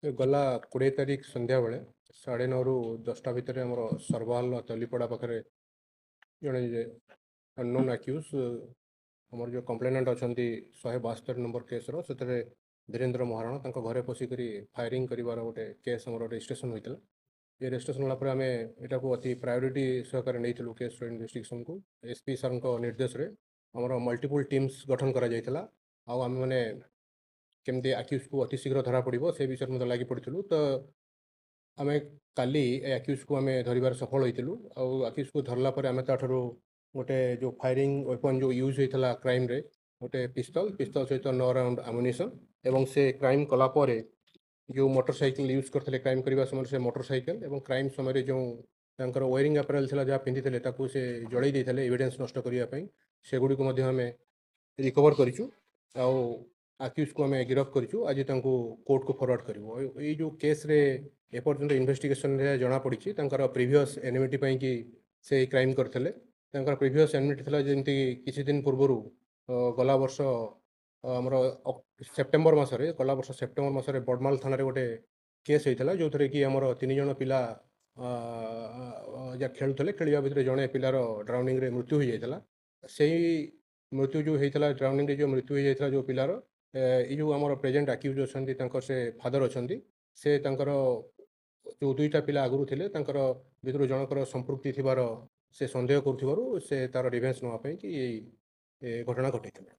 गला 20 तारीख संध्या बेले 9:30 ରୁ 10ଟା ଭିତରେ ଆମର ସର୍ବାଲ ତଲିପଡ଼ା ପାଖରେ ଜଣେ ଅନନୋନ୍ ଆକ୍ୟୁଜ୍ ଆମର ଯେଉଁ କମ୍ପ୍ଲେନେଣ୍ଟ ଅଛନ୍ତି 172 ନମ୍ବର କେସ୍ର ସେଥିରେ ଧୀରେନ୍ଦ୍ର ମହାରଣା ତାଙ୍କ ଘରେ ପଶିକରି ଫାୟାରିଂ କରିବାର ଗୋଟେ କେସ୍ ଆମର ରେଜିଷ୍ଟ୍ରେସନ୍ ହୋଇଥିଲା। ଏ ରେଜିଷ୍ଟ୍ରେସନ୍ ହେଲା ପରେ ଆମେ ଏଟାକୁ ଅତି ପ୍ରାୟୋରିଟି ସହକାରେ ନେଇଥିଲୁ କେସ୍ର ଇନଭେଷ୍ଟିଗେସନ୍କୁ। ଏସ୍ପି ସାର୍ଙ୍କ ନିର୍ଦ୍ଦେଶରେ ଆମର ମଲ୍ଟିପୁଲ୍ ଟିମ୍ସ ଗଠନ କରାଯାଇଥିଲା। ଆଉ ଆମେମାନେ କେମିତି ଆକ୍ୟୁଜ୍କୁ ଅତି ଶୀଘ୍ର ଧରା ପଡ଼ିବ ସେ ବିଷୟରେ ମଧ୍ୟ ଲାଗି ପଡ଼ିଥିଲୁ। ତ ଆମେ କାଲି ଏ ଆକ୍ୟୁଜ୍କୁ ଆମେ ଧରିବାରେ ସଫଳ ହୋଇଥିଲୁ। ଆଉ ଆକ୍ୟୁଜ୍କୁ ଧରିଲା ପରେ ଆମେ ତାଠାରୁ ଗୋଟେ ଯେଉଁ ଫାୟାରିଂ ୱେପନ୍ ଯେଉଁ ୟୁଜ୍ ହୋଇଥିଲା କ୍ରାଇମ୍ରେ ଗୋଟେ ପିସ୍ତଲ ସହିତ 9 ରାଉଣ୍ଡ ଆମ୍ୟୁନିସନ୍ ଏବଂ ସେ କ୍ରାଇମ୍ କଲା ପରେ ଯେଉଁ ମୋଟରସାଇକେଲ ୟୁଜ୍ କରିଥିଲେ କ୍ରାଇମ୍ କରିବା ସମୟରେ ସେ ମୋଟରସାଇକେଲ ଏବଂ କ୍ରାଇମ୍ ସମୟରେ ଯେଉଁ ତାଙ୍କର ୱେରିଂ ଆପେରାଲ ଥିଲା ଯାହା ପିନ୍ଧିଥିଲେ ତାକୁ ସେ ଜଳେଇ ଦେଇଥିଲେ ଏଭିଡେନ୍ସ ନଷ୍ଟ କରିବା ପାଇଁ, ସେଗୁଡ଼ିକୁ ମଧ୍ୟ ଆମେ ରିକଭର କରିଛୁ। ଆଉ ଆକ୍ୟୁଜ୍କୁ ଆମେ ଗିରଫ କରିଛୁ। ଆଜି ତାଙ୍କୁ କୋର୍ଟକୁ ଫରୱାର୍ଡ଼ କରିବୁ। ଏଇ ଯେଉଁ କେସ୍ରେ ଏପର୍ଯ୍ୟନ୍ତ ଇନଭେଷ୍ଟିଗେସନରେ ଜଣାପଡ଼ିଛି ତାଙ୍କର ପ୍ରିଭିୟସ୍ ଏନିମିଟି ପାଇଁକି ସେ କ୍ରାଇମ୍ କରିଥିଲେ। ତାଙ୍କର ପ୍ରିଭିୟସ୍ ଏନିମିଟି ଥିଲା ଯେମିତି କିଛି ଦିନ ପୂର୍ବରୁ ଗଲା ବର୍ଷ ଆମର ଗଲା ବର୍ଷ ସେପ୍ଟେମ୍ବର ମାସରେ ବଡ଼ମାଲ ଥାନାରେ ଗୋଟେ କେସ୍ ହେଇଥିଲା ଯେଉଁଥିରେ କି ଆମର 3 ଜଣ ପିଲା ଯାହା ଖେଳୁଥିଲେ, ଖେଳିବା ଭିତରେ ଜଣେ ପିଲାର ଡ୍ରାଉନିଂରେ ମୃତ୍ୟୁ ହୋଇଯାଇଥିଲା। ସେଇ ମୃତ୍ୟୁ ଯେଉଁ ହେଇଥିଲା ଡ୍ରାଉନିଂରେ ଯେଉଁ ମୃତ୍ୟୁ ହୋଇଯାଇଥିଲା ଯେଉଁ ପିଲାର ଏଇ ଯେଉଁ ଆମର ପ୍ରେଜେଣ୍ଟ ଆକ୍ୟୁଜ୍ ଅଛନ୍ତି ତାଙ୍କର ସେ ଫାଦର ଅଛନ୍ତି, ସେ ତାଙ୍କର ଯେଉଁ 2ଟା ପିଲା ଆଗରୁ ଥିଲେ ତାଙ୍କର ଭିତରୁ ଜଣଙ୍କର ସମ୍ପୃକ୍ତି ଥିବାର ସେ ସନ୍ଦେହ କରୁଥିବାରୁ ସେ ତାର ରିଭେନ୍ସ ନେବା ପାଇଁ କି ଏଇ ଘଟଣା ଘଟାଇଥିଲେ।